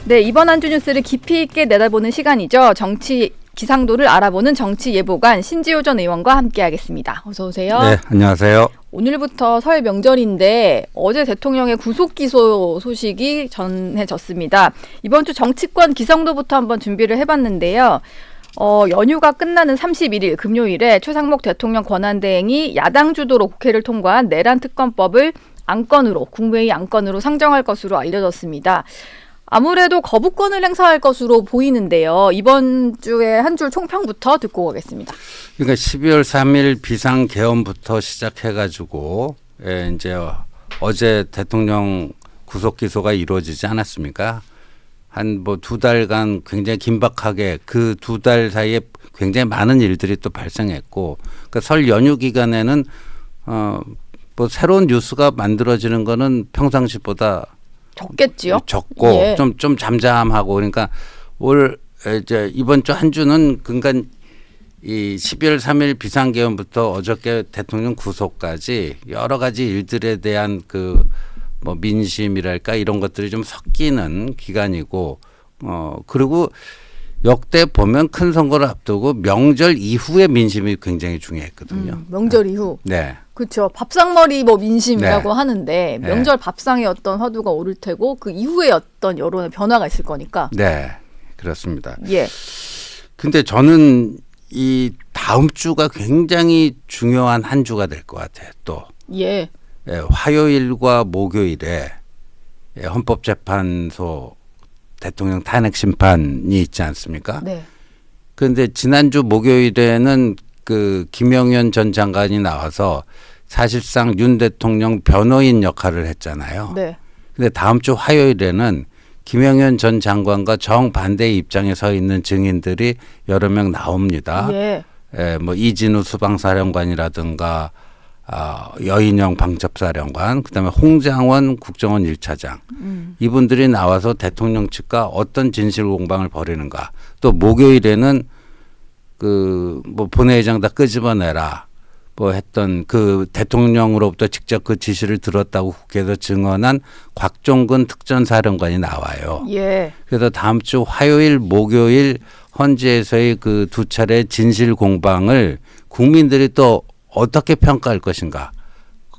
네, 이번 한 주 뉴스를 깊이 있게 내다보는 시간이죠. 정치 기상도를 알아보는 정치 예보관 신지호 전 의원과 함께하겠습니다. 어서 오세요. 네, 안녕하세요. 오늘부터 설 명절인데 어제 대통령의 구속 기소 소식이 전해졌습니다. 이번 주 정치권 기상도부터 한번 준비를 해봤는데요. 연휴가 끝나는 31일 금요일에 최상목 대통령 권한대행이 야당 주도로 국회를 통과한 내란 특검법을 안건으로 국무회의 안건으로 상정할 것으로 알려졌습니다. 아무래도 거부권을 행사할 것으로 보이는데요. 이번 주에 한 줄 총평부터 듣고 가겠습니다. 그러니까 12월 3일 비상계엄부터 시작해가지고 이제 어제 대통령 구속 기소가 이루어지지 않았습니까? 한 뭐 2달간 굉장히 긴박하게 그 2달 사이에 굉장히 많은 일들이 또 발생했고, 그러니까 설 연휴 기간에는 뭐 새로운 뉴스가 만들어지는 거는 평상시보다 적겠지요? 적고 예. 좀 잠잠하고, 그러니까 이제 이번 주 한 주는 그러니까 이 12월 3일 비상계엄부터 어저께 대통령 구속까지 여러 가지 일들에 대한 그 뭐 민심이랄까 이런 것들이 좀 섞이는 기간이고, 그리고 역대 보면 큰 선거를 앞두고 명절 이후의 민심이 굉장히 중요했거든요. 명절 이후. 네. 그렇죠. 밥상머리 뭐 민심이라고 네. 하는데 명절 밥상의 어떤 화두가 오를 테고 그 이후에 어떤 여론의 변화가 있을 거니까. 네. 그렇습니다. 예. 근데 저는 이 다음 주가 굉장히 중요한 한 주가 될 것 같아요. 또 예. 화요일과 목요일에 헌법재판소 대통령 탄핵 심판이 있지 않습니까? 네. 그런데 지난주 목요일에는 그 김영현 전 장관이 나와서 사실상 윤 대통령 변호인 역할을 했잖아요. 네. 근데 다음 주 화요일에는 김영현 전 장관과 정반대의 입장에 서 있는 증인들이 여러 명 나옵니다. 예. 뭐 이진우 수방사령관이라든가 여인영 방첩사령관, 그다음에 홍장원 국정원 1차장 이분들이 나와서 대통령 측과 어떤 진실 공방을 벌이는가. 또 목요일에는 그 뭐 본회의장 다 끄집어내라 뭐 했던 그 대통령으로부터 직접 그 지시를 들었다고 국회에서 증언한 곽종근 특전사령관이 나와요. 예. 그래서 다음 주 화요일, 목요일 헌재에서의 그 두 차례 진실 공방을 국민들이 또 어떻게 평가할 것인가.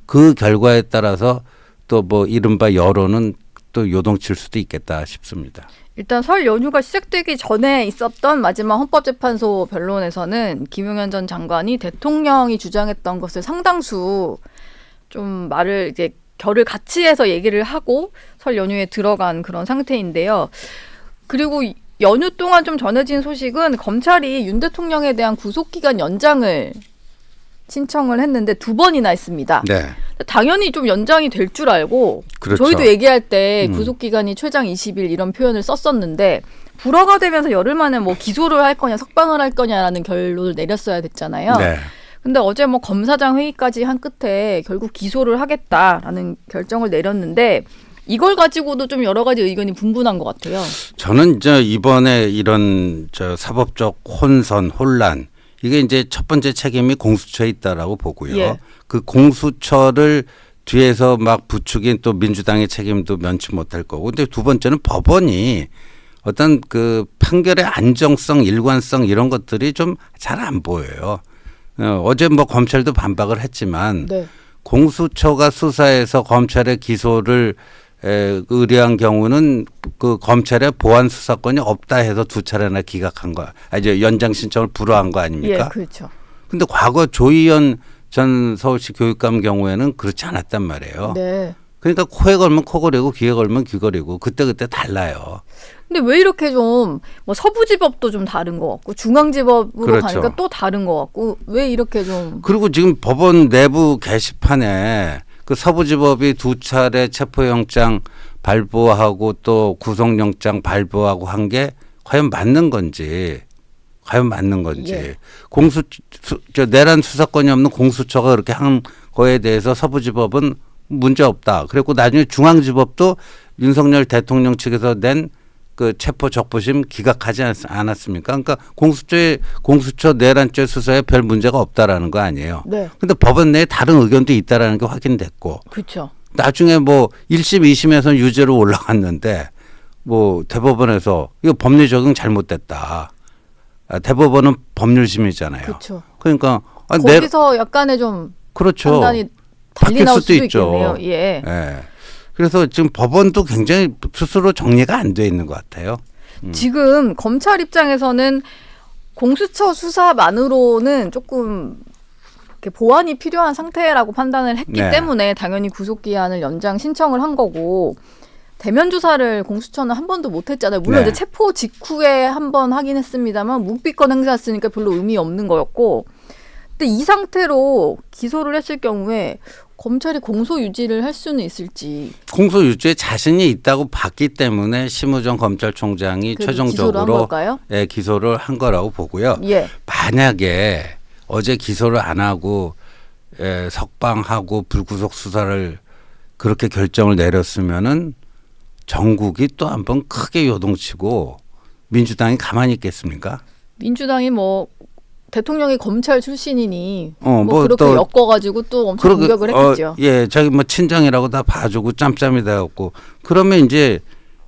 그 결과에 따라서 또 뭐 이른바 여론은 또 요동칠 수도 있겠다 싶습니다. 일단 설 연휴가 시작되기 전에 있었던 마지막 헌법재판소 변론에서는 김용현 전 장관이 대통령이 주장했던 것을 상당수 좀 말을 이제 결을 같이 해서 얘기를 하고 설 연휴에 들어간 그런 상태인데요. 그리고 연휴 동안 좀 전해진 소식은 검찰이 윤 대통령에 대한 구속기간 연장을 신청을 했는데 2번이나 했습니다. 네. 당연히 좀 연장이 될 줄 알고 그렇죠. 저희도 얘기할 때 구속기간이 최장 20일 이런 표현을 썼었는데 불허가 되면서 열흘 만에 뭐 기소를 할 거냐 석방을 할 거냐라는 결론을 내렸어야 됐잖아요. 네. 근데 어제 뭐 검사장 회의까지 한 끝에 결국 기소를 하겠다라는 결정을 내렸는데 이걸 가지고도 좀 여러 가지 의견이 분분한 것 같아요. 저는 이제 이번에 이런 사법적 혼선, 혼란 이게 이제 첫 번째 책임이 공수처에 있다라고 보고요. 예. 그 공수처를 뒤에서 막 부추긴 또 민주당의 책임도 면치 못할 거고. 근데 두 번째는 법원이 어떤 그 판결의 안정성, 일관성 이런 것들이 좀 잘 안 보여요. 어제 뭐 검찰도 반박을 했지만 네. 공수처가 수사해서 검찰의 기소를 의뢰한 경우는 그 검찰의 보안 수사권이 없다 해서 2차례나 기각한 거, 이제 연장 신청을 불허한 거 아닙니까? 예, 그렇죠. 근데 과거 조희연 전 서울시 교육감 경우에는 그렇지 않았단 말이에요. 네. 그러니까 코에 걸면 코 고리고 귀에 걸면 귀 고리고 그때그때 달라요. 근데 왜 이렇게 좀 뭐 서부지법도 좀 다른 것 같고 중앙지법으로 그렇죠. 가니까 또 다른 것 같고 왜 이렇게 좀 그리고 지금 법원 내부 게시판에 그 서부지법이 2차례 체포영장 발부하고 또 구속영장 발부하고 한 게 과연 맞는 건지. 예. 내란 수사권이 없는 공수처가 그렇게 한 거에 대해서 서부지법은 문제 없다. 그리고 나중에 중앙지법도 윤석열 대통령 측에서 낸 그 체포 적부심 기각하지 않았습니까? 그러니까 공수처 내란죄 수사에 별 문제가 없다라는 거 아니에요. 네. 근데 법원 내에 다른 의견도 있다라는 게 확인됐고 그렇죠. 나중에 뭐 1심, 2심에서는 유죄로 올라갔는데 뭐 대법원에서 이거 법리 적용 잘못됐다. 대법원은 법률심이잖아요. 그렇죠. 그러니까 거기서 약간의 좀 그렇죠. 판단이 달리 바뀔 나올 수도 수도 있죠. 있겠네요. 예. 예. 그래서 지금 법원도 굉장히 스스로 정리가 안 돼 있는 것 같아요. 지금 검찰 입장에서는 공수처 수사만으로는 조금 이렇게 보완이 필요한 상태라고 판단을 했기 네. 때문에 당연히 구속기한을 연장 신청을 한 거고, 대면 조사를 공수처는 한 번도 못 했잖아요. 물론 네. 이제 체포 직후에 한 번 하긴 했습니다만 묵비권 행사했으니까 별로 의미 없는 거였고, 근데 이 상태로 기소를 했을 경우에 검찰이 공소 유지를 할 수는 있을지. 공소 유지에 자신이 있다고 봤기 때문에 심우정 검찰총장이 기소를 한 최종적으로 걸까요? 예, 기소를 한 거라고 보고요. 예. 만약에 어제 기소를 안 하고 석방하고 불구속 수사를 그렇게 결정을 내렸으면은 전국이 또 한 번 크게 요동치고 민주당이 가만히 있겠습니까? 민주당이 뭐 대통령이 검찰 출신이니 뭐 그렇게 또 엮어가지고 또 엄청 공격을 했겠죠. 예, 자기 뭐 친정이라고 다 봐주고 짬짬이 돼갖고 그러면 이제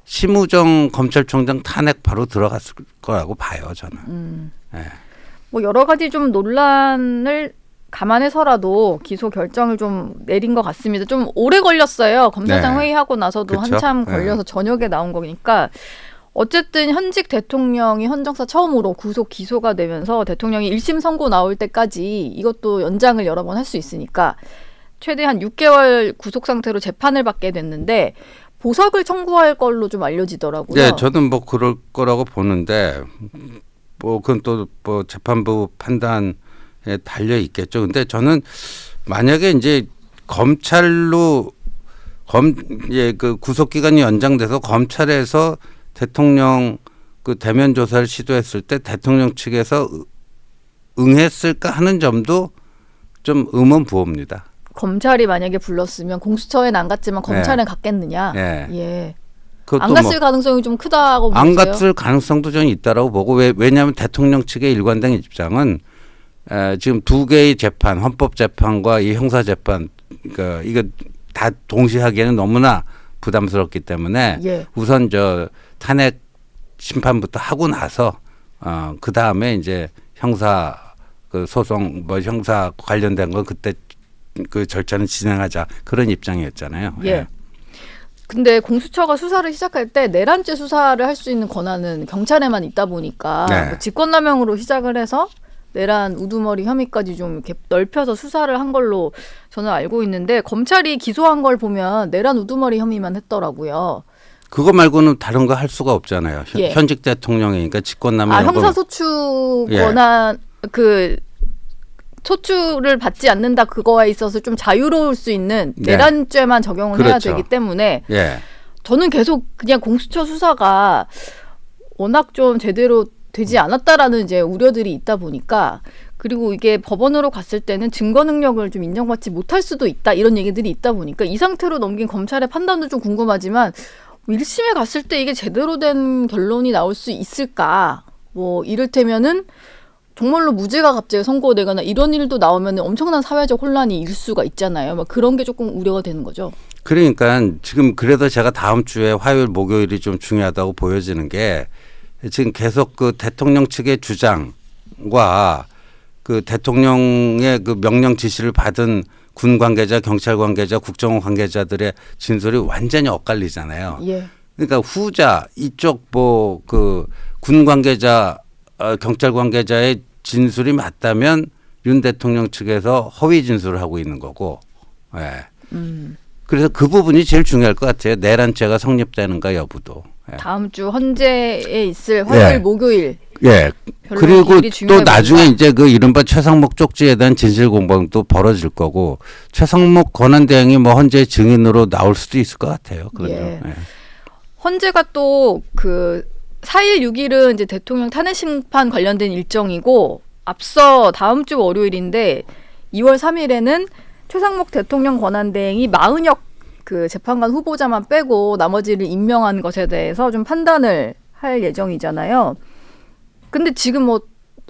심우정 검찰총장 탄핵 바로 들어갔을 거라고 봐요, 저는. 예. 뭐 여러 가지 좀 논란을 감안해서라도 기소 결정을 좀 내린 것 같습니다. 좀 오래 걸렸어요. 검찰장 네. 회의하고 나서도 그쵸? 한참 네. 걸려서 저녁에 나온 거니까 어쨌든 현직 대통령이 헌정사 처음으로 구속 기소가 되면서 대통령이 1심 선고 나올 때까지 이것도 연장을 여러 번 할 수 있으니까 최대 한 6개월 구속 상태로 재판을 받게 됐는데 보석을 청구할 걸로 좀 알려지더라고요. 네, 저는 뭐 그럴 거라고 보는데 뭐 그건 또 뭐 재판부 판단에 달려 있겠죠. 근데 저는 만약에 이제 검찰로 그 구속 기간이 연장돼서 검찰에서 대통령 그 대면 조사를 시도했을 때 대통령 측에서 응했을까 하는 점도 좀 의문 부호입니다. 검찰이 만약에 불렀으면 공수처에는 안 갔지만 검찰에 갔겠느냐? 네. 예. 그것도 안 갔을 가능성이 좀 크다고 보세요. 안 갔을 가능성도 저는 있다라고 보고 왜냐하면 대통령 측의 일관된 입장은 지금 두 개의 재판, 헌법재판과 이 형사재판, 그러니까 이거 다 동시에 하기에는 너무나 부담스럽기 때문에 예. 우선 저 탄핵 심판부터 하고 나서 그 다음에 이제 형사 그 소송 뭐 형사 관련된 건 그때 그 절차는 진행하자 그런 입장이었잖아요. 예. 근데 공수처가 수사를 시작할 때 내란죄 수사를 할 수 있는 권한은 경찰에만 있다 보니까 네. 뭐 직권남용으로 시작을 해서 내란 우두머리 혐의까지 좀 이렇게 넓혀서 수사를 한 걸로 저는 알고 있는데 검찰이 기소한 걸 보면 내란 우두머리 혐의만 했더라고요. 그거 말고는 다른 거 할 수가 없잖아요. 예. 현직 대통령이니까 직권남용. 형사소추 예. 권한 그 소추를 받지 않는다 그거에 있어서 좀 자유로울 수 있는 네. 내란죄만 적용을 해야 그렇죠. 되기 때문에 예. 저는 계속 그냥 공수처 수사가 워낙 좀 제대로 되지 않았다라는 이제 우려들이 있다 보니까 그리고 이게 법원으로 갔을 때는 증거 능력을 좀 인정받지 못할 수도 있다 이런 얘기들이 있다 보니까 이 상태로 넘긴 검찰의 판단도 좀 궁금하지만 1심에 갔을 때 이게 제대로 된 결론이 나올 수 있을까? 뭐 이를테면은 정말로 무죄가 갑자기 선고되거나 이런 일도 나오면 엄청난 사회적 혼란이 일 수가 있잖아요. 막 그런 게 조금 우려가 되는 거죠. 그러니까 지금 그래도 제가 다음 주에 화요일 목요일이 좀 중요하다고 보여지는 게 지금 계속 그 대통령 측의 주장과 그 대통령의 그 명령 지시를 받은 군 관계자, 경찰 관계자, 국정원 관계자들의 진술이 완전히 엇갈리잖아요. 예. 그러니까 후자 이쪽 뭐 그 군 관계자, 경찰 관계자의 진술이 맞다면 윤 대통령 측에서 허위 진술을 하고 있는 거고. 예. 그래서 그 부분이 제일 중요할 것 같아요. 내란죄가 성립되는가 여부도. 예. 다음 주 헌재에 있을 화요일, 예. 목요일. 예. 별로 그리고 일이 또 중요해 나중에 보인다. 이제 그 이른바 최상목 쪽지에 대한 진실 공방도 벌어질 거고 최상목 권한대행이 뭐 헌재 증인으로 나올 수도 있을 것 같아요. 그럼요. 예. 예. 헌재가 또 그 4일, 6일은 이제 대통령 탄핵 심판 관련된 일정이고 앞서 다음 주 월요일인데 2월 3일에는 최상목 대통령 권한대행이 마은혁 그 재판관 후보자만 빼고 나머지를 임명한 것에 대해서 좀 판단을 할 예정이잖아요. 근데 지금 뭐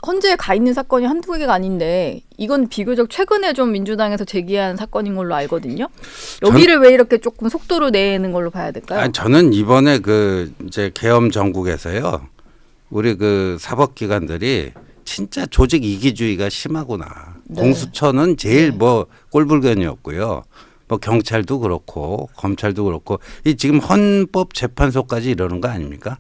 헌재에 가 있는 사건이 한두 개가 아닌데 이건 비교적 최근에 좀 민주당에서 제기한 사건인 걸로 알거든요. 여기를 왜 이렇게 조금 속도를 내는 걸로 봐야 될까요? 아니, 저는 이번에 그 이제 계엄 정국에서요. 우리 그 사법기관들이 진짜 조직 이기주의가 심하구나. 네. 공수처는 제일 뭐 꼴불견이었고요. 뭐 경찰도 그렇고 검찰도 그렇고 이 지금 헌법재판소까지 이러는 거 아닙니까?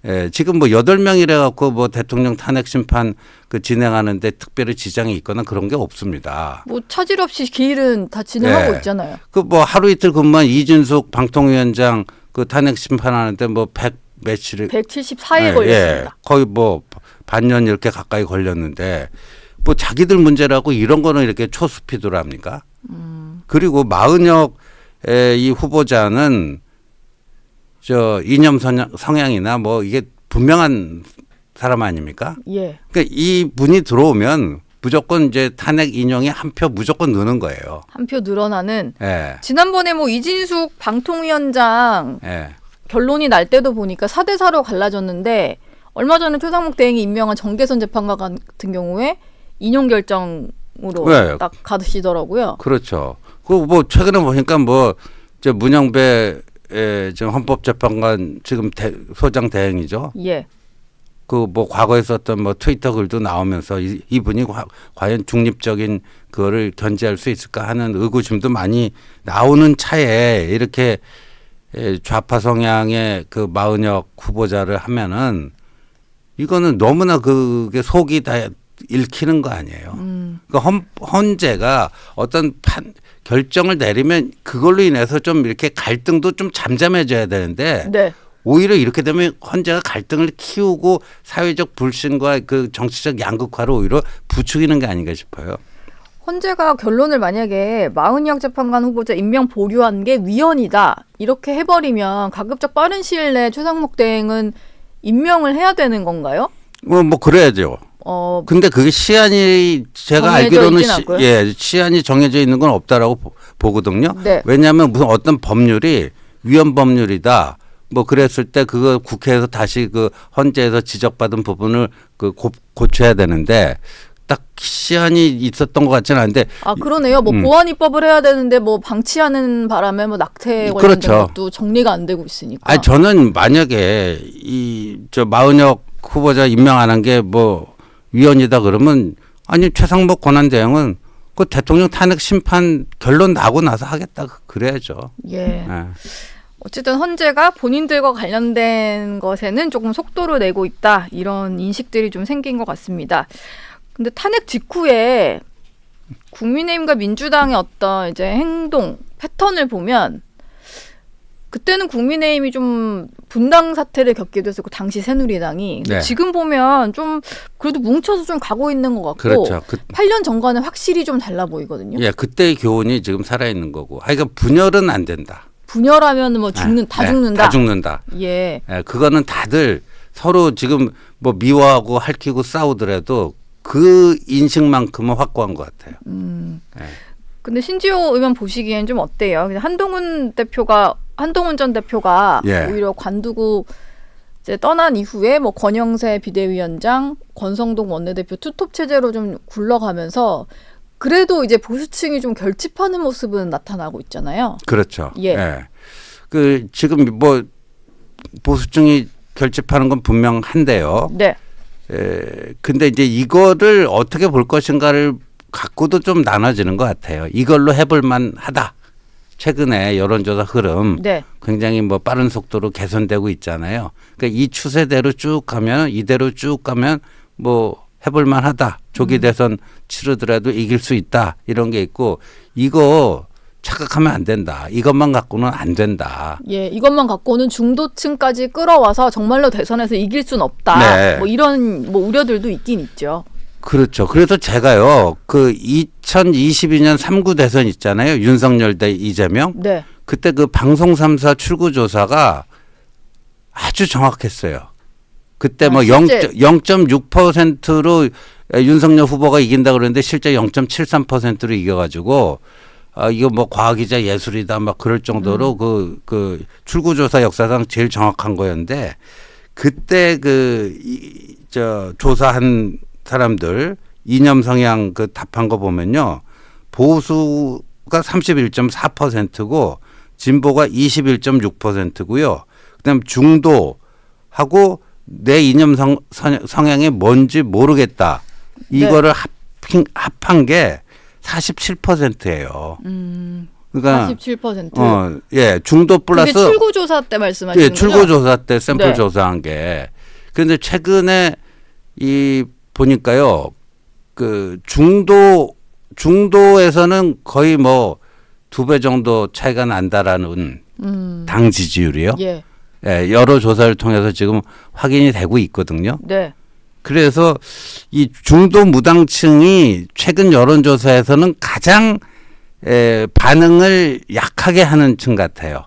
예, 지금 뭐 8명이래 갖고 뭐 대통령 탄핵 심판 그 진행하는데 특별히 지장이 있거나 그런 게 없습니다. 뭐 차질 없이 기일은 다 진행하고 예. 있잖아요. 그 뭐 하루 이틀 근무한 이준석 방통위원장 그 탄핵 심판하는데 뭐 100 며칠 174일 걸렸습니다. 거의 뭐 반년 이렇게 가까이 걸렸는데 뭐 자기들 문제라고 이런 거는 이렇게 초스피드로 합니까? 그리고 마은혁 이 후보자는 저 이념 성향이나 뭐 이게 분명한 사람 아닙니까? 예. 그러니까 이 분이 들어오면 무조건 이제 탄핵 인용이 한 표 무조건 느는 거예요. 한 표 늘어나는. 예. 지난번에 뭐 이진숙 방통위원장 예. 결론이 날 때도 보니까 4대4로 갈라졌는데 얼마 전에 최상목 대행이 임명한 정계선 재판관 같은 경우에 인용 결정으로 네. 딱 가시더라고요. 그렇죠. 그 뭐 최근에 보니까 뭐 이제 문영배 지금 헌법재판관 지금 소장 대행이죠. 예. 그 뭐 과거에 썼던 뭐 트위터 글도 나오면서 이분이 과연 중립적인 그거를 견제할 수 있을까 하는 의구심도 많이 나오는 차에 이렇게 좌파 성향의 그 마은혁 후보자를 하면은 이거는 너무나 그게 속이 다 읽히는 거 아니에요. 그러니까 헌재가 어떤 결정을 내리면 그걸로 인해서 좀 이렇게 갈등도 좀 잠잠해져야 되는데 네. 오히려 이렇게 되면 헌재가 갈등을 키우고 사회적 불신과 그 정치적 양극화를 오히려 부추기는 게 아닌가 싶어요. 헌재가 결론을 만약에 마은혁 재판관 후보자 임명 보류한 게 위헌이다 이렇게 해버리면 가급적 빠른 시일 내에 최상목 대행은 임명을 해야 되는 건가요? 뭐 그래야죠. 근데 그게 시한이 제가 알기로는 시한이 정해져 있는 건 없다라고 보거든요. 네. 왜냐하면 무슨 어떤 법률이 위헌 법률이다. 뭐 그랬을 때 그거 국회에서 다시 그 헌재에서 지적받은 부분을 그 고쳐야 되는데 딱 시한이 있었던 것 같지는 않은데. 아 그러네요. 뭐 보안 입법을 해야 되는데 뭐 방치하는 바람에 뭐 낙태 관련된 그렇죠. 것도 정리가 안 되고 있으니까. 아니 저는 만약에 저 마은혁 후보자 임명 안 한 게 뭐 위헌이다 그러면 아니 최상목 권한대행은 그 대통령 탄핵 심판 결론 나고 나서 하겠다 그래야죠. 예. 예. 어쨌든 헌재가 본인들과 관련된 것에는 조금 속도를 내고 있다 이런 인식들이 좀 생긴 것 같습니다. 근데 탄핵 직후에 국민의힘과 민주당의 어떤 이제 행동 패턴을 보면 그때는 국민의힘이 좀 분당 사태를 겪기도 했었고 당시 새누리당이 네. 지금 보면 좀 그래도 뭉쳐서 좀 가고 있는 것 같고 그렇죠. 8년 전과는 확실히 좀 달라 보이거든요. 예, 그때의 교훈이 지금 살아 있는 거고. 그러니까 분열은 안 된다. 분열하면 뭐 죽는다. 다 죽는다. 예. 예, 그거는 다들 서로 지금 뭐 미워하고 할퀴고 싸우더라도 그 인식만큼은 확고한 것 같아요. 예. 근데 신지호 의원 보시기엔 좀 어때요? 한동훈 전 대표가 예. 오히려 관두고 이제 떠난 이후에 뭐 권영세 비대위원장, 권성동 원내대표 투톱 체제로 좀 굴러가면서 그래도 이제 보수층이 좀 결집하는 모습은 나타나고 있잖아요. 그렇죠. 예. 예. 그 지금 뭐 보수층이 결집하는 건 분명한데요. 네. 근데 이제 이거를 어떻게 볼 것인가를 갖고도 좀 나눠지는 것 같아요. 이걸로 해볼 만하다. 최근에 여론조사 흐름 네. 굉장히 뭐 빠른 속도로 개선되고 있잖아요. 그러니까 이 추세대로 쭉 가면 이대로 쭉 가면 뭐 해볼 만하다. 조기 대선 치르더라도 이길 수 있다. 이런 게 있고 이거 착각하면 안 된다. 이것만 갖고는 안 된다. 예, 이것만 갖고는 중도층까지 끌어와서 정말로 대선에서 이길 수는 없다. 네. 뭐 이런 뭐 우려들도 있긴 있죠. 그렇죠. 그래서 제가요, 그 2022년 3구 대선 있잖아요. 윤석열 대 이재명. 네. 그때 그 방송 3사 출구 조사가 아주 정확했어요. 그때 뭐 실제 0.6%로 윤석열 후보가 이긴다 그러는데 실제 0.73%로 이겨가지고 이거 뭐 과학이자 예술이다 막 그럴 정도로 그 출구조사 역사상 제일 정확한 거였는데 그때 저 조사한 사람들 이념 성향 그 답한 거 보면요. 보수가 31.4%고 진보가 21.6%고요. 그다음 중도하고 내 이념 성향이 뭔지 모르겠다. 이거를 합한 게 47%예요. 그러니까 47%. 예, 중도 플러스 그게 출구조사 때 말씀하시는 예, 거죠? 출구조사 때 샘플 네. 조사한 게. 그런데 최근에 이 보니까요. 그 중도에서는 거의 뭐 2배 정도 차이가 난다라는 당 지지율이요. 예. 예, 여러 조사를 통해서 지금 확인이 되고 있거든요. 네. 그래서 이 중도 무당층이 최근 여론조사에서는 가장 반응을 약하게 하는 층 같아요.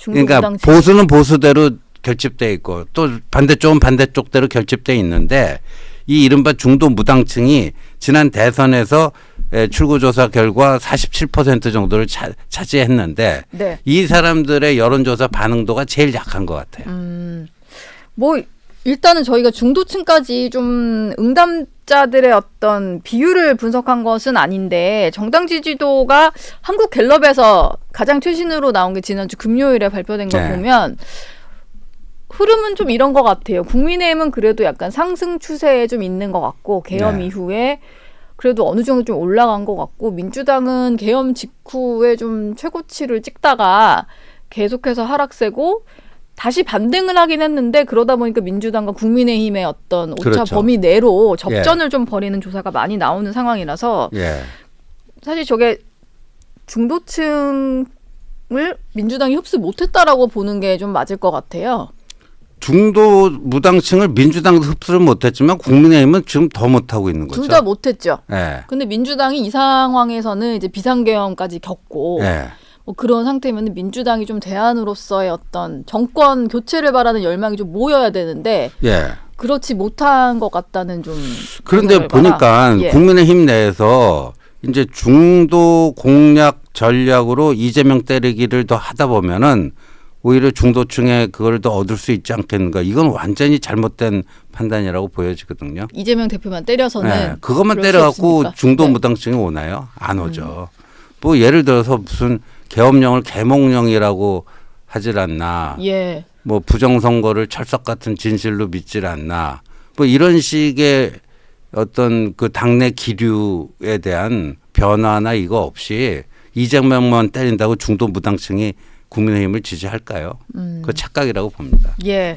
그러니까 중도무당층. 보수는 보수대로 결집돼 있고 또 반대쪽은 반대쪽대로 결집돼 있는데 이 이른바 중도 무당층이 지난 대선에서 출구조사 결과 47% 정도를 차지했는데 네. 이 사람들의 여론조사 반응도가 제일 약한 것 같아요. 뭐 일단은 저희가 중도층까지 좀 응답자들의 어떤 비율을 분석한 것은 아닌데 정당 지지도가 한국갤럽에서 가장 최신으로 나온 게 지난주 금요일에 발표된 걸 네. 보면 흐름은 좀 이런 것 같아요. 국민의힘은 그래도 약간 상승 추세에 좀 있는 것 같고 계엄 네. 이후에 그래도 어느 정도 좀 올라간 것 같고 민주당은 계엄 직후에 좀 최고치를 찍다가 계속해서 하락세고 다시 반등을 하긴 했는데 그러다 보니까 민주당과 국민의힘의 어떤 오차 그렇죠. 범위 내로 접전을 좀 벌이는 조사가 많이 나오는 상황이라서 예. 사실 저게 중도층을 민주당이 흡수 못했다라고 보는 게 좀 맞을 것 같아요. 중도 무당층을 민주당도 흡수를 못했지만 국민의힘은 지금 더 못하고 있는 거죠. 둘 다 못했죠. 예. 근데 민주당이 이 상황에서는 이제 비상계엄까지 겪고 예. 뭐 그런 상태면 민주당이 좀 대안으로서의 어떤 정권 교체를 바라는 열망이 좀 모여야 되는데 예. 그렇지 못한 것 같다는 좀 그런데 생각을 보니까 봐라. 예. 국민의힘 내에서 이제 중도 공략 전략으로 이재명 때리기를 더 하다 보면은 오히려 중도층에 그걸 더 얻을 수 있지 않겠는가. 이건 완전히 잘못된 판단이라고 보여지거든요. 이재명 대표만 때려서는 네, 그것만 그럴 수 때려갖고 없습니까? 중도 네. 무당층이 오나요? 안 오죠. 뭐 예를 들어서 무슨 계엄령을 계몽령이라고 하질 않나. 예. 뭐 부정선거를 철석 같은 진실로 믿질 않나. 뭐 이런 식의 어떤 그 당내 기류에 대한 변화나 이거 없이 이재명만 때린다고 중도 무당층이 국민의힘을 지지할까요? 그 착각이라고 봅니다. 예.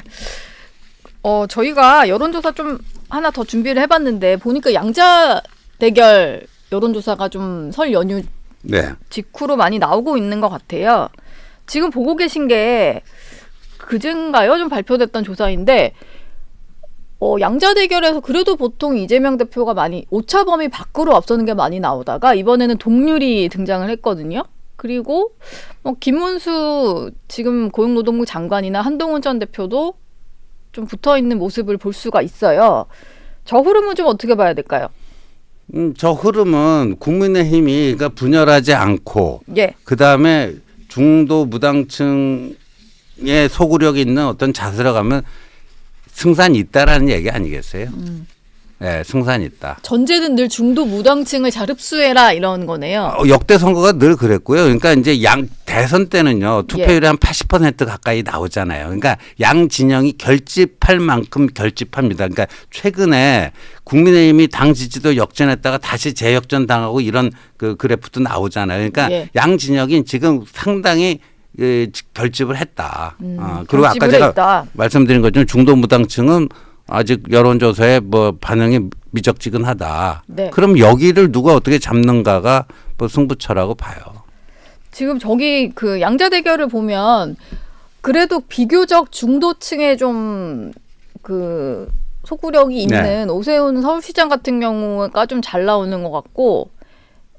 저희가 여론조사 좀 하나 더 준비를 해봤는데 보니까 양자 대결 여론조사가 좀 설 연휴 네. 직후로 많이 나오고 있는 것 같아요. 지금 보고 계신 게 그젠가요? 좀 발표됐던 조사인데 양자 대결에서 그래도 보통 이재명 대표가 많이 오차 범위 밖으로 앞서는 게 많이 나오다가 이번에는 동률이 등장을 했거든요. 그리고 김문수 지금 고용노동부 장관이나 한동훈 전 대표도 좀 붙어 있는 모습을 볼 수가 있어요. 저 흐름은 좀 어떻게 봐야 될까요? 저 흐름은 국민의힘이 그러니까 분열하지 않고 예. 그다음에 중도 무당층의 소구력이 있는 어떤 자세로 가면 승산이 있다라는 얘기 아니겠어요? 네, 승산이 있다. 전제는 늘 중도 무당층을 잘 흡수해라 이런 거네요. 역대 선거가 늘 그랬고요. 그러니까 이제 양 대선 때는요 투표율이 한 80% 가까이 나오잖아요. 그러니까 양 진영이 결집할 만큼 결집합니다. 그러니까 최근에 국민의힘이 당 지지도 역전했다가 다시 재역전 당하고 이런 그 그래프도 나오잖아요. 그러니까 예. 양 진영이 지금 상당히 결집을 했다. 그리고 아까 결집을 제가 했다. 말씀드린 것처럼 중도 무당층은 아직 여론조사에 뭐 반응이 미적지근하다. 네. 그럼 여기를 누가 어떻게 잡는가가 뭐 승부처라고 봐요. 지금 저기 그 양자 대결을 보면 그래도 비교적 중도층에 좀 그 소구력이 있는 네. 오세훈 서울시장 같은 경우가 좀 잘 나오는 것 같고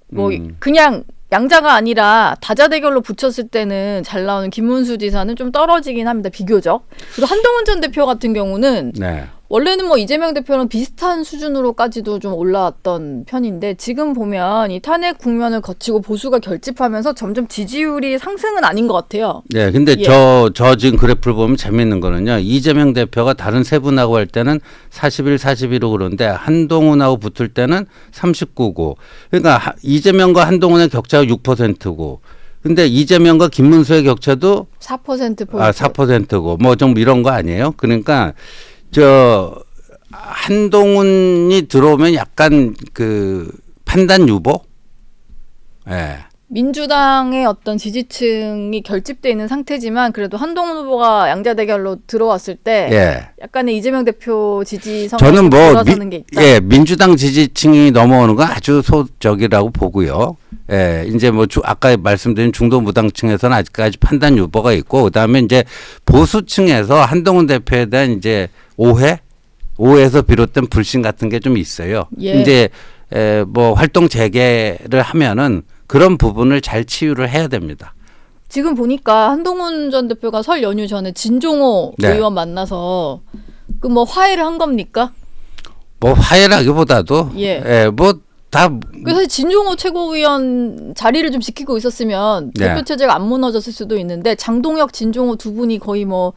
뭐 그냥 양자가 아니라 다자 대결로 붙였을 때는 잘 나오는 김문수 지사는 좀 떨어지긴 합니다. 비교적. 그리고 한동훈 전 대표 같은 경우는 네. 원래는 뭐 이재명 대표랑 비슷한 수준으로까지도 좀 올라왔던 편인데 지금 보면 이 탄핵 국면을 거치고 보수가 결집하면서 점점 지지율이 상승은 아닌 것 같아요. 네, 근데 예. 저 지금 그래프를 보면 재밌는 거는요. 이재명 대표가 다른 세 분하고 할 때는 41, 42로 그러는데 한동훈하고 붙을 때는 39고. 그러니까 이재명과 한동훈의 격차가 6%고. 근데 이재명과 김문수의 격차도 4% 포인트. 4%고 뭐 좀 이런 거 아니에요? 그러니까 저 한동훈이 들어오면 약간 그 판단 유보? 예. 민주당의 어떤 지지층이 결집돼 있는 상태지만 그래도 한동훈 후보가 양자 대결로 들어왔을 때 예. 약간의 이재명 대표 지지성이 저는 뭐 돌아서는 게 있다. 예, 민주당 지지층이 넘어오는 건 아주 소적이라고 보고요. 예, 이제 뭐 아까 말씀드린 중도 무당층에서는 아직까지 판단 유보가 있고 그다음에 이제 보수층에서 한동훈 대표에 대한 이제 오해에서 비롯된 불신 같은 게 좀 있어요. 예. 이제 뭐 활동 재개를 하면은 그런 부분을 잘 치유를 해야 됩니다. 지금 보니까 한동훈 전 대표가 설 연휴 전에 진종호 네. 의원 만나서 그 뭐 화해를 한 겁니까? 뭐 화해라기보다도 예. 뭐 다 그래서 진종호 최고위원 자리를 좀 지키고 있었으면 네. 대표 체제가 안 무너졌을 수도 있는데 장동혁, 진종호 두 분이 거의 뭐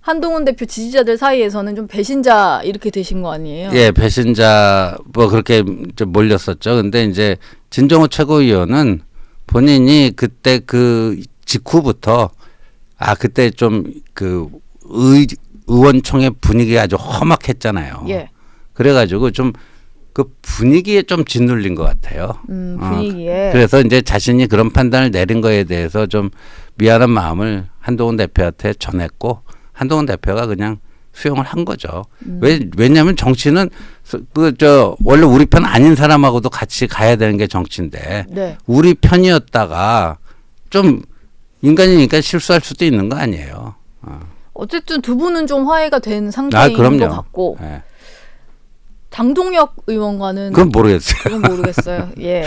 한동훈 대표 지지자들 사이에서는 좀 배신자 이렇게 되신 거 아니에요? 예, 배신자 뭐 그렇게 좀 몰렸었죠. 근데 이제 진정호 최고위원은 본인이 그때 그 직후부터 그때 좀 그 의원총회 분위기가 아주 험악했잖아요. 예. 그래가지고 좀 그 분위기에 좀 짓눌린 것 같아요. 분위기에. 그래서 이제 자신이 그런 판단을 내린 거에 대해서 좀 미안한 마음을 한동훈 대표한테 전했고 한동훈 대표가 그냥 수용을 한 거죠. 왜냐하면 정치는 원래 우리 편 아닌 사람하고도 같이 가야 되는 게 정치인데 네. 우리 편이었다가 좀 인간이니까 실수할 수도 있는 거 아니에요. 어쨌든 두 분은 좀 화해가 된 상태인 그럼요. 것 같고 예. 장동혁 의원과는 그건 모르겠어요. 그건 모르겠어요. 예.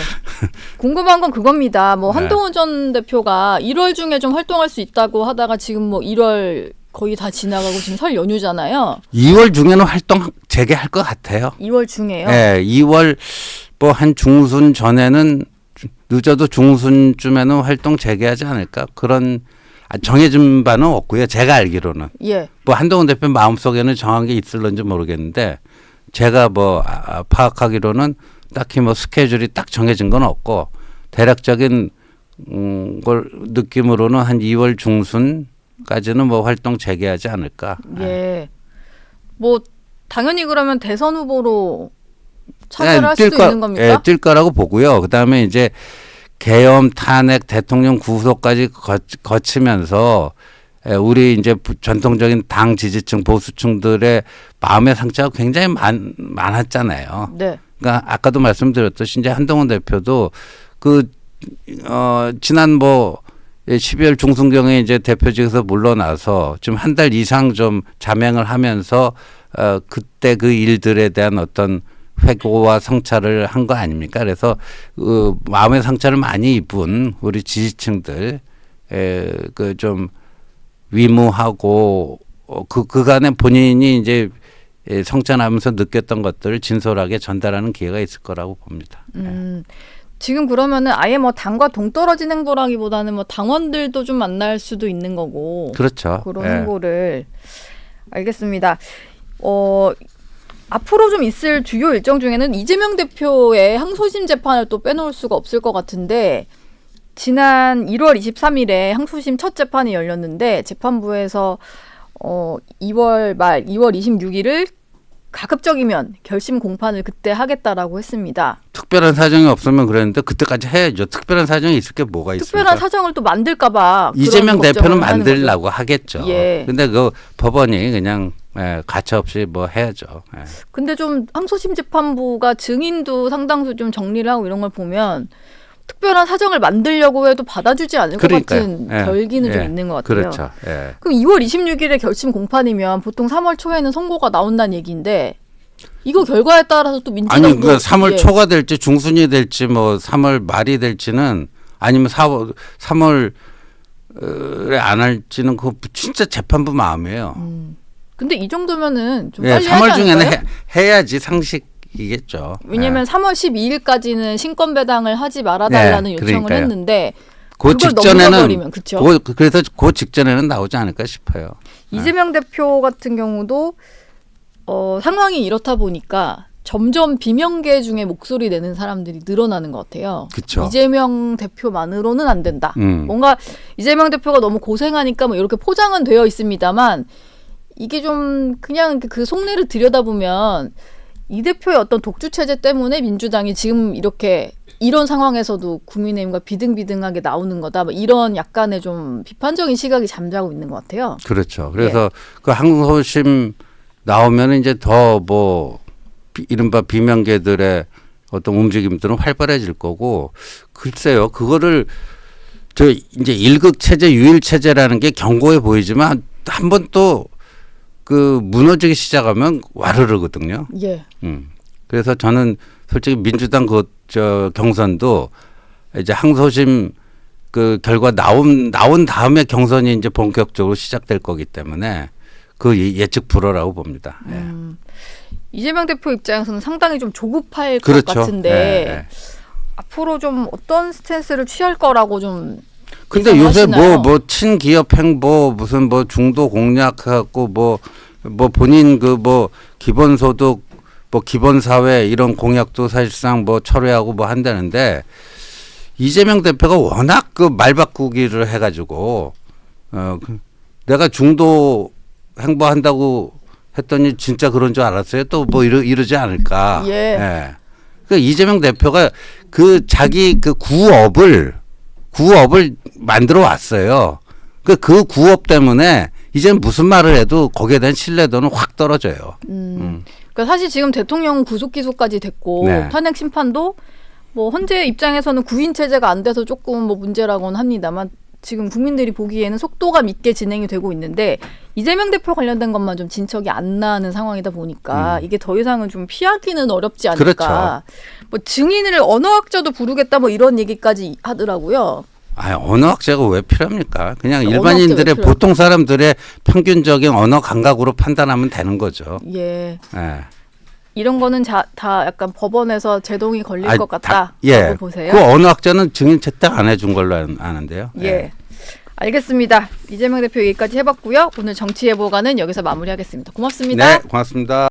궁금한 건 그겁니다. 뭐 네. 한동훈 전 대표가 1월 중에 좀 활동할 수 있다고 하다가 지금 뭐 1월 거의 다 지나가고 지금 설 연휴잖아요. 2월 중에는 활동 재개할 것 같아요. 2월 중에요. 네, 2월 뭐 한 중순 전에는 늦어도 중순쯤에는 활동 재개하지 않을까 그런 정해진 바는 없고요. 제가 알기로는 예. 뭐 한동훈 대표 마음속에는 정한 게 있을런지 모르겠는데 제가 뭐 파악하기로는 딱히 뭐 스케줄이 딱 정해진 건 없고 대략적인 걸 느낌으로는 한 2월 중순까지는 뭐 활동 재개하지 않을까. 예. 뭐 당연히 그러면 대선 후보로 차별할 뛸 수도 있는 겁니까? 예, 뛸 거라고 보고요. 그다음에 이제 계엄, 탄핵, 대통령 구속까지 거치면서 우리 이제 전통적인 당 지지층 보수층들의 마음의 상처가 굉장히 많았잖아요. 네. 그러니까 아까도 말씀드렸듯이 이제 한동훈 대표도 지난 뭐 12월 중순경에 이제 대표직에서 물러나서 지금 한 달 이상 좀 자명을 하면서 그때 그 일들에 대한 어떤 회고와 성찰을 한 거 아닙니까? 그래서 마음의 상처를 많이 입은 우리 지지층들 그 좀 위무하고 그간에 본인이 이제 성찰하면서 느꼈던 것들을 진솔하게 전달하는 기회가 있을 거라고 봅니다. 지금 그러면은 아예 뭐 당과 동떨어진 행보라기보다는 뭐 당원들도 좀 만날 수도 있는 거고. 그렇죠. 그런 행보를 알겠습니다. 앞으로 좀 있을 주요 일정 중에는 이재명 대표의 항소심 재판을 또 빼놓을 수가 없을 것 같은데 지난 1월 23일에 항소심 첫 재판이 열렸는데 재판부에서 2월 말 2월 26일을 가급적이면 결심 공판을 그때 하겠다라고 했습니다. 특별한 사정이 없으면 그랬는데 그때까지 해야죠. 특별한 사정이 있을 게 뭐가 있습니까? 특별한 사정을 또 만들까 봐 이재명 대표는 만들려고 하겠죠. 예. 근데 그 법원이 그냥 가차없이 뭐 해야죠. 예. 근데 좀 항소심 재판부가 증인도 상당수 좀 정리를 하고 이런 걸 보면 특별한 사정을 만들려고 해도 받아주지 않을 그러니까요. 것 같은 예. 결기는 좀 예. 있는 것 같아요. 그렇죠. 예. 그럼 2월 26일에 결심 공판이면 보통 3월 초에는 선고가 나온다는 얘기인데 이거 결과에 따라서 또 민주당도 아니 그 3월 초가 될지 중순이 될지 뭐 3월 말이 될지는 아니면 3월에 안 할지는 그 진짜 재판부 마음이에요. 근데 이 정도면은 좀 예, 빨리 3월 하지 중에는 않을까요? 해야지 상식이겠죠. 왜냐면 예. 3월 12일까지는 신권 배당을 하지 말아달라는 네, 요청을 그러니까요. 했는데 그 그걸 직전에는 넘겨버리면 그쵸? 그래서 그 직전에는 나오지 않을까 싶어요. 이재명 대표 같은 경우도 상황이 이렇다 보니까 점점 비명계 중에 목소리 내는 사람들이 늘어나는 것 같아요. 그쵸. 이재명 대표만으로는 안 된다. 음. 뭔가 이재명 대표가 너무 고생하니까 뭐 이렇게 포장은 되어 있습니다만 이게 좀 그냥 그 속내를 들여다보면 이 대표의 어떤 독주 체제 때문에 민주당이 지금 이렇게 이런 상황에서도 국민의힘과 비등비등하게 나오는 거다. 뭐 이런 약간의 좀 비판적인 시각이 잠자고 있는 것 같아요. 그렇죠. 그래서 그 항소심 나오면 이제 더 뭐 이른바 비명계들의 어떤 움직임들은 활발해질 거고 글쎄요. 그거를 저 이제 일극 체제, 유일 체제라는 게 견고해 보이지만 한번 또 그 무너지기 시작하면 와르르거든요. 예. 그래서 저는 솔직히 민주당 저 경선도 이제 항소심 그 결과 나온 다음에 경선이 이제 본격적으로 시작될 거기 때문에 그 예측 불허라고 봅니다. 예. 이재명 대표 입장에서는 상당히 좀 조급할 그렇죠. 것 같은데 예, 예. 앞으로 좀 어떤 스탠스를 취할 거라고 좀 근데 요새 예상하시나요? 뭐 친기업 행보 무슨 뭐 중도 공략하고 뭐 본인 그 뭐 기본소득 뭐 기본사회 이런 공약도 사실상 뭐 철회하고 뭐 한다는데 이재명 대표가 워낙 그 말 바꾸기를 해가지고 내가 중도 행보한다고 했더니 진짜 그런 줄 알았어요. 또 뭐 이러지 않을까. 예. 그 이재명 대표가 그 자기 그 구업을 만들어 왔어요. 그 구업 때문에 이제는 무슨 말을 해도 거기에 대한 신뢰도는 확 떨어져요. 그러니까 사실 지금 대통령 구속 기소까지 됐고 네. 탄핵 심판도 뭐 헌재 입장에서는 구인 체제가 안 돼서 조금 뭐 문제라고는 합니다만 지금 국민들이 보기에는 속도감 있게 진행이 되고 있는데 이재명 대표 관련된 것만 좀 진척이 안 나는 상황이다 보니까 이게 더 이상은 좀 피하기는 어렵지 않을까. 그렇죠. 뭐 증인을 언어학자도 부르겠다 뭐 이런 얘기까지 하더라고요. 언어학자가 왜 필요합니까? 그냥 언어학자가 일반인들의 왜 보통 사람들의 평균적인 언어 감각으로 판단하면 되는 거죠. 예. 예. 이런 거는 다 약간 법원에서 제동이 걸릴 것 같다라고 예. 보세요. 그 언어학자는 증인 채택 안 해준 걸로 아는데요. 예. 알겠습니다. 이재명 대표 얘기까지 해봤고요. 오늘 정치예보가는 여기서 마무리하겠습니다. 고맙습니다. 네, 고맙습니다.